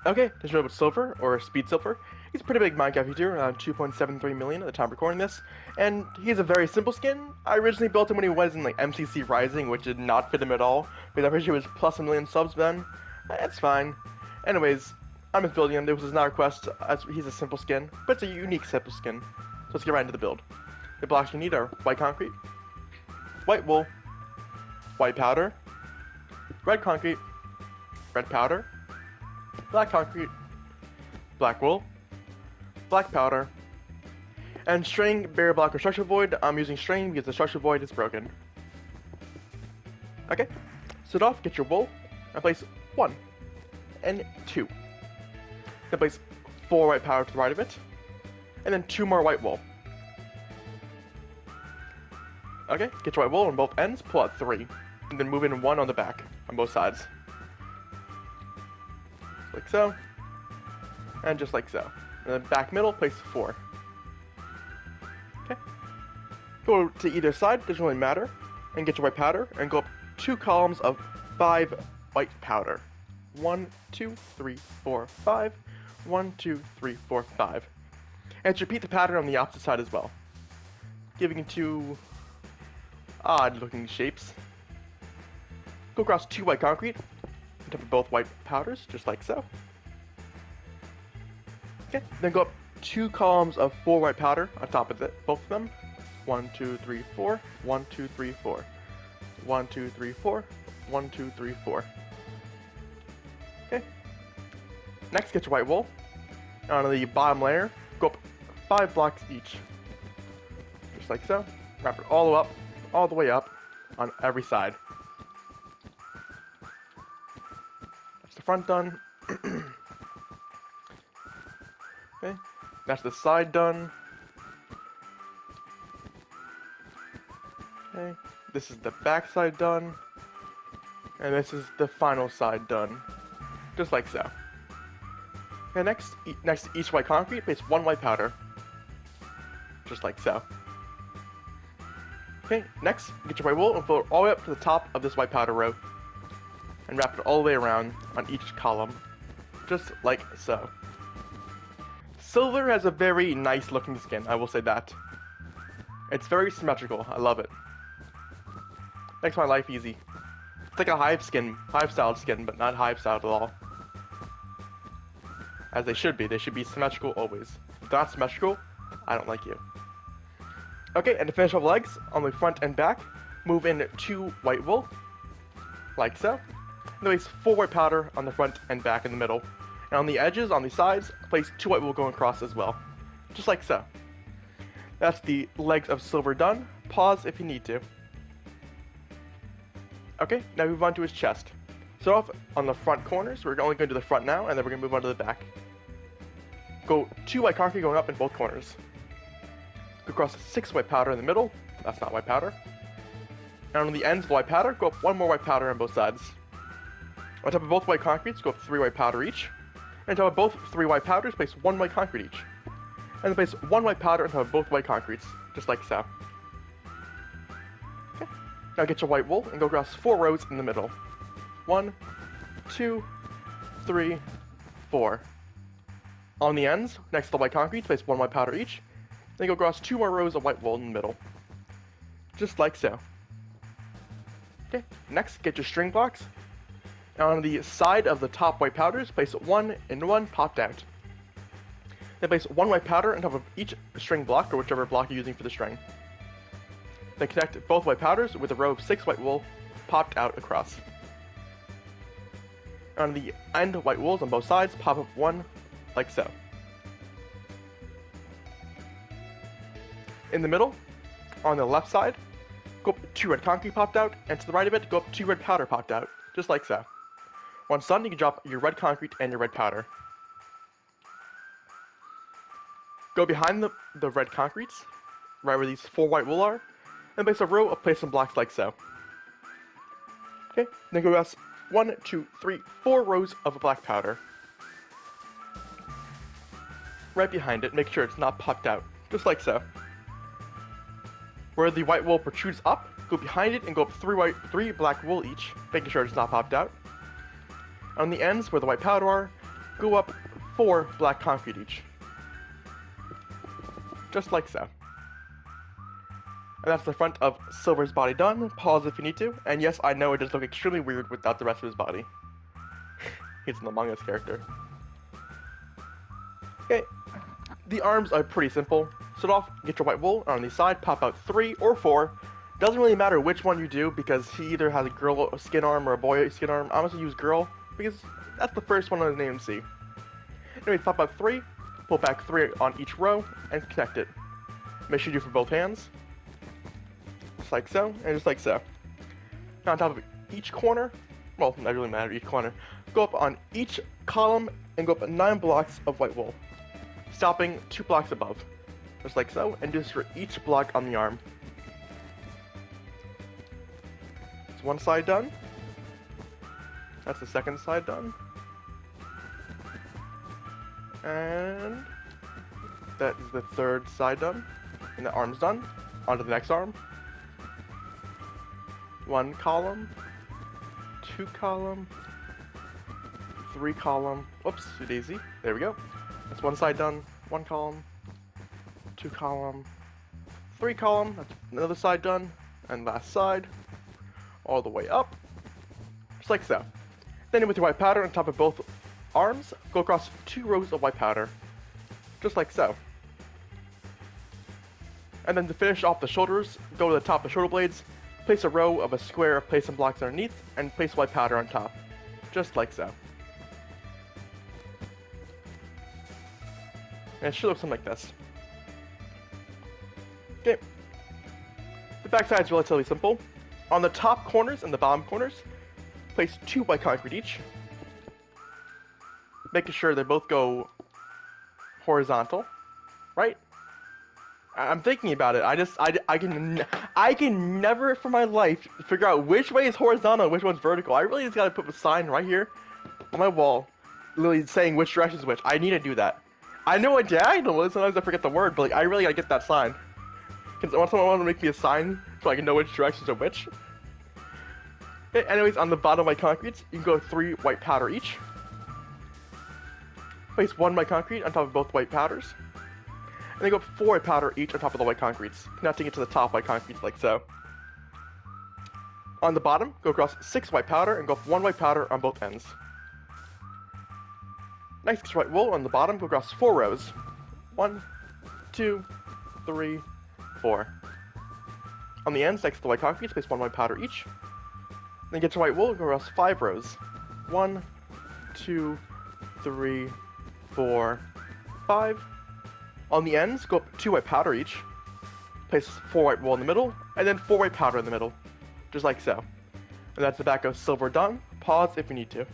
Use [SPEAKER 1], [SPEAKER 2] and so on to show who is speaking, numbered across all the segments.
[SPEAKER 1] Okay, this is with Silver, or SpeedSilver. He's a pretty big Minecraft YouTuber, around 2.73 million at the time of recording this, and he's a very simple skin. I originally built him when he was in like MCC Rising, which did not fit him at all, because I'm pretty sure he was plus a million subs then. It's fine. Anyways, I'm just building him. This was not a request, as he's a simple skin, but it's a unique simple skin. So let's get right into the build. The blocks you need are white concrete, white wool, white powder, red concrete, red powder, black concrete, black wool, black powder, and string, barrier block, or structure void. I'm using string because the structure void is broken. Okay, start off, get your wool, and place 1 and 2. Then place 4 white powder to the right of it, and then 2 more white wool. Okay, get your white wool on both ends, pull out 3, and then move in 1 on the back, on both sides. Like so, and just like so. And then back middle, place 4. Okay. Go to either side, doesn't really matter, and get your white powder, and go up 2 columns of 5 white powder. 1, 2, 3, 4, 5. 1, 2, 3, 4, 5. And repeat the pattern on the opposite side as well, giving it 2 odd-looking shapes. Go across 2 white concrete, on top of both white powders, just like so. Okay, then go up 2 columns of 4 white powder on top of it, both of them. 1, 2, 3, 4. 1, 2, 3, 4. 1, 2, 3, 4. 1, 2, 3, 4. Okay. Next, get your white wool. On the bottom layer, go up 5 blocks each, just like so. Wrap it all the way up, on every side. That's the front done. Okay, that's the side done. Okay, this is the back side done. And this is the final side done. Just like so. Okay, next to each white concrete, place 1 white powder. Just like so. Okay, next, get your white wool and fill it all the way up to the top of this white powder row. And wrap it all the way around on each column. Just like so. Silver has a very nice looking skin, I will say that. It's very symmetrical, I love it. Makes my life easy. It's like a hive styled skin, but not hive styled at all. As they should be symmetrical always. If they're not symmetrical, I don't like you. Okay, and to finish off legs, on the front and back, move in 2 white wool, like so. And place 4 white powder on the front and back in the middle. And on the edges, on the sides, place 2 white wool going across as well. Just like so. That's the legs of Silver done. Pause if you need to. Okay, now move on to his chest. Start off on the front corners. We're only going to the front now, and then we're going to move on to the back. Go 2 white concrete going up in both corners. Go across 6 white powder in the middle. That's not white powder. And on the ends of the white powder, go up 1 more white powder on both sides. On top of both white concretes, go up 3 white powder each. And on top of both 3 white powders, place 1 white concrete each. And then place 1 white powder on top of both white concretes, just like so. Okay. Now get your white wool and go across 4 rows in the middle. 1, 2, 3, 4. On the ends, next to the white concrete, place 1 white powder each. Then go across 2 more rows of white wool in the middle. Just like so. Okay, next, get your string blocks. And on the side of the top white powders, place 1 and 1 popped out. Then place 1 white powder on top of each string block, or whichever block you're using for the string. Then connect both white powders with a row of 6 white wool popped out across. On the end white wools on both sides, pop up 1 like so. In the middle, on the left side, go up 2 red concrete popped out, and to the right of it, go up 2 red powder popped out, just like so. Once done, you can drop your red concrete and your red powder. Go behind the red concretes, right where these 4 white wool are, and place a row of placement blocks like so. Okay, then go across 1, 2, 3, 4 rows of black powder. Right behind it, make sure it's not popped out, just like so. Where the white wool protrudes up, go behind it and go up 3 black wool each, making sure it's not popped out. On the ends where the white powder are, go up 4 black concrete each. Just like so. And that's the front of Silver's body done. Pause if you need to. And yes, I know it does look extremely weird without the rest of his body. He's an Among Us character. Okay, the arms are pretty simple. Start off, get your white wool, and on the side, pop out 3 or 4. Doesn't really matter which one you do, because he either has a girl skin arm or a boy skin arm. I'm gonna use girl, because that's the first one on his name C. Anyways, pop out 3, pull back 3 on each row, and connect it. Make sure you do for both hands. Just like so, and just like so. Now on top of each corner, well, not really matter, each corner, go up on each column and go up 9 blocks of white wool, stopping 2 blocks above. Just like so, and do this for each block on the arm. That's one side done. That's the second side done. And that is the third side done. And the arm's done. On to the next arm. 1 column, 2 column, 3 column. Whoops, too daisy. There we go. That's one side done. 1 column, 2 column, 3 column. That's another side done. And last side, all the way up, just like so. Then with your white powder on top of both arms, go across 2 rows of white powder, just like so. And then to finish off the shoulders, go to the top of the shoulder blades, place a row of a square of place and blocks underneath, and place white powder on top, just like so. And it should look something like this. Okay. The backside is relatively simple. On the top corners and the bottom corners, place 2 white concrete each, making sure they both go horizontal, right? I'm thinking about it. I can never for my life figure out which way is horizontal and which one's vertical. I really just gotta put a sign right here on my wall, literally saying which direction is which. I need to do that. I know what diagonal is. Sometimes I forget the word, but like I really gotta get that sign. Because someone wants to make me a sign so I can know which directions are which. Okay, anyways, on the bottom white concretes, you can go 3 white powder each. Place 1 white concrete on top of both white powders. And then go 4 white powder each on top of the white concretes, connecting it to the top white concretes like so. On the bottom, go across 6 white powder and go up 1 white powder on both ends. Next, get your white wool on the bottom, go across 4 rows. 1, 2, 3, 4. On the ends, next to the white concretes, place 1 white powder each. Then get your white wool, go across 5 rows. 1, 2, 3, 4, 5. On the ends, go up 2 white powder each. Place 4 white wool in the middle, and then 4 white powder in the middle. Just like so. And that's the back of Silver done. Pause if you need to.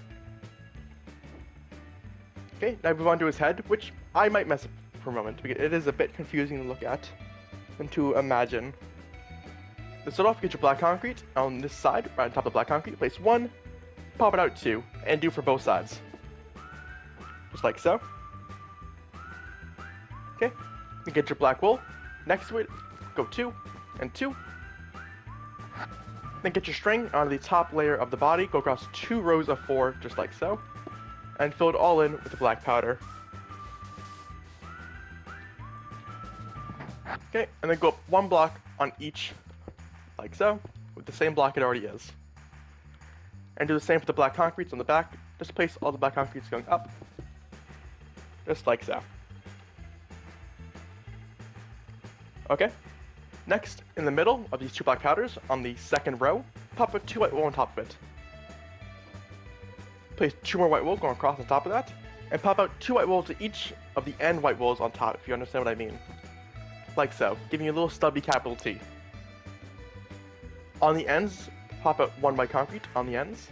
[SPEAKER 1] Okay, now move on to his head, which I might mess up for a moment, because it is a bit confusing to look at and to imagine. To start off, get your black concrete on this side, right on top of the black concrete, place 1, pop it out 2, and do for both sides. Just like so. Okay, then get your black wool, next to it, go 2, and 2. Then get your string onto the top layer of the body, go across 2 rows of 4, just like so, and fill it all in with the black powder. Okay, and then go up 1 block on each, like so, with the same block it already is. And do the same for the black concretes on the back, just place all the black concretes going up, just like so. Okay, next, in the middle of these 2 black powders, on the second row, pop a 2 white wool on top of it. Place 2 more white wool going across on top of that, and pop out 2 white wool to each of the end white wools on top, if you understand what I mean. Like so, giving you a little stubby capital T. On the ends, pop out 1 white concrete on the ends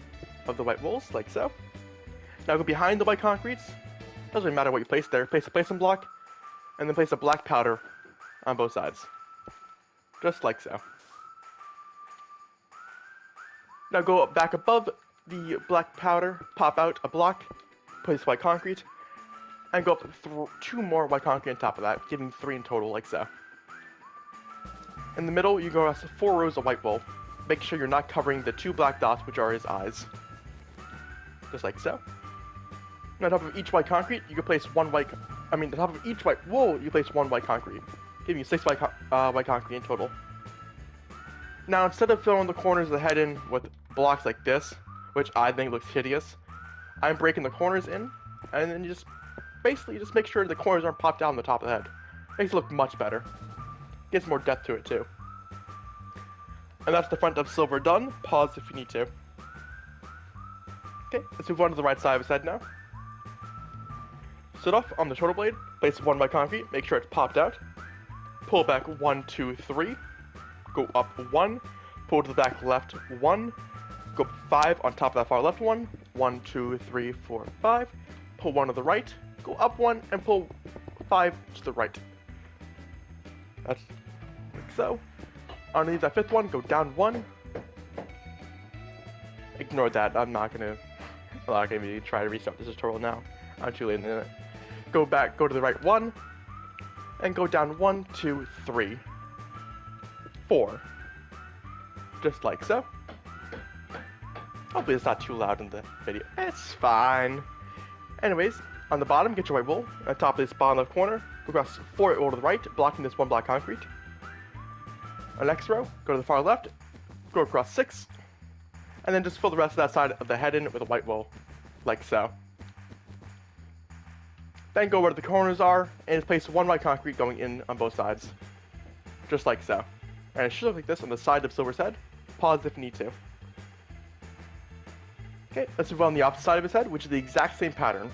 [SPEAKER 1] of the white wools, like so. Now go behind the white concretes, doesn't really matter what you place there, place a placement block, and then place a black powder on both sides. Just like so. Now go back above the black powder, pop out a block, place white concrete, and go up 2 more white concrete on top of that, giving 3 in total, like so. In the middle, you go across 4 rows of white wool. Make sure you're not covering the 2 black dots, which are his eyes. Just like so. On top of each white concrete, you can place one white. On top of each white wool, you place one white concrete, giving you 6 white concrete in total. Now, instead of filling the corners of the head in with blocks like this, which I think looks hideous, I'm breaking the corners in, and then you just basically just make sure the corners aren't popped out on the top of the head. Makes it look much better. Gives more depth to it too. And that's the front of Silver done. Pause if you need to. Okay, let's move on to the right side of his head now. Sit off on the shoulder blade, place one white concrete, make sure it's popped out. Pull back 1, 2, 3. Go up 1. Pull to the back left 1. Go up 5 on top of that far left one. 1, 2, 3, 4, 5. Pull 1 to the right. Go up 1 and pull 5 to the right. That's like so. Underneath that 5th one, go down 1. Ignore that. I'm not gonna be try to restart this tutorial now. I'm too late in it. Go back, go to the right 1, and go down 1, 2, 3, 4. Just like so. Hopefully it's not too loud in the video. It's fine. Anyways, on the bottom, get your white wool. On top of this bottom left corner, go across 4 white wool to the right, blocking this 1 black concrete. On the next row, go to the far left, go across 6, and then just fill the rest of that side of the head in with a white wool, like so. Then go where the corners are, and just place 1 white concrete going in on both sides. Just like so. And it should look like this on the side of Silver's head. Pause if you need to. Okay, let's move on the opposite side of his head, which is the exact same pattern.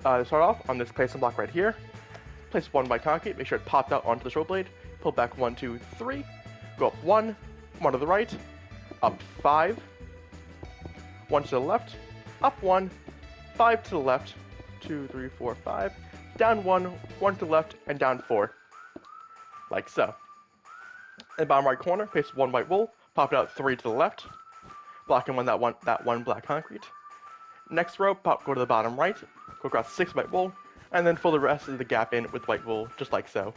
[SPEAKER 1] Start off on this placement block right here. Place 1 white concrete, make sure it popped out onto the shoulder blade. Pull back 1, 2, 3. Go up 1, 1 to the right, up 5, 1 to the left, up 1, 5 to the left, 2, 3, 4, 5, down 1, 1 to the left, and down 4. Like so. In the bottom right corner, place 1 white wool, pop it out 3 to the left, blocking that one black concrete. Next row, go to the bottom right, go across 6 white wool, and then fill the rest of the gap in with white wool, just like so.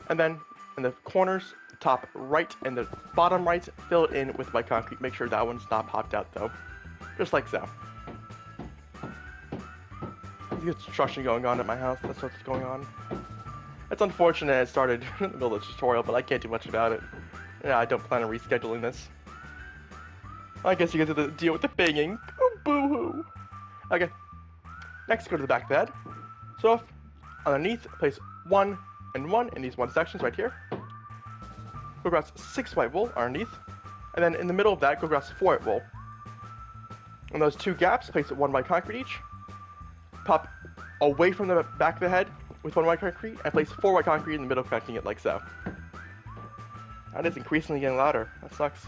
[SPEAKER 1] And then in the corners, top right and the bottom right, fill it in with white concrete. Make sure that one's not popped out though, just like so. There's construction going on at my house. That's what's going on. It's unfortunate it started in the middle of the tutorial, but I can't do much about it. Yeah, I don't plan on rescheduling this. I guess you guys have to deal with the banging. Oh, boo-hoo. Okay. Next, go to the back of the head. So, underneath, place 1 and 1 in these 1 sections right here. Go across 6 white wool underneath. And then in the middle of that, go across 4 white wool. In those 2 gaps, place 1 white concrete each. Pop away from the back of the head with 1 white concrete, and place 4 white concrete in the middle, connecting it like so. That is increasingly getting louder. That sucks.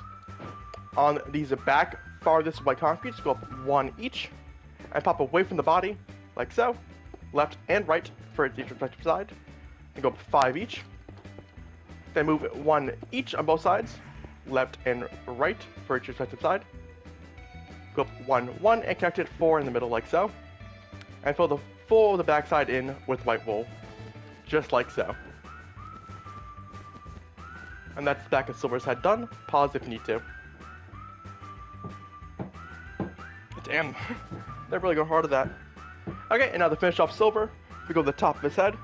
[SPEAKER 1] On these back farthest white concretes, go up 1 each, and pop away from the body, like so, left and right for each respective side, and go up 5 each. Then move 1 each on both sides, left and right for each respective side. Go up 1, 1, and connect it 4 in the middle, like so. And fill the full of the backside in with white wool, just like so. And that's the back of Silver's head done. Pause if you need to. Damn, they're really going hard at that. Okay, and now to finish off Silver, we go to the top of his head,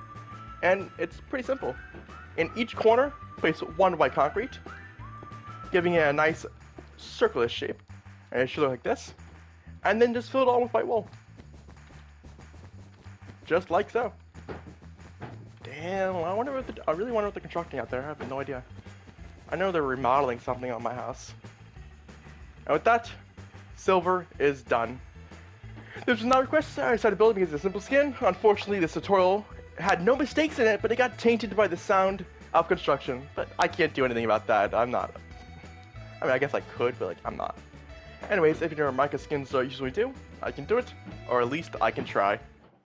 [SPEAKER 1] and it's pretty simple. In each corner, place 1 white concrete, giving it a nice circular shape, and it should look like this. And then just fill it all with white wool. Just like so. Damn, I really wonder what they're constructing out there. I have no idea. I know they're remodeling something on my house. And with that, Silver is done. This was not requested. I decided to build it because it's a simple skin. Unfortunately, this tutorial had no mistakes in it, but it got tainted by the sound of construction. But I can't do anything about that. I mean, I guess I could, but I'm not. Anyways, if you know what Minecraft skins usually do, I can do it, or at least I can try.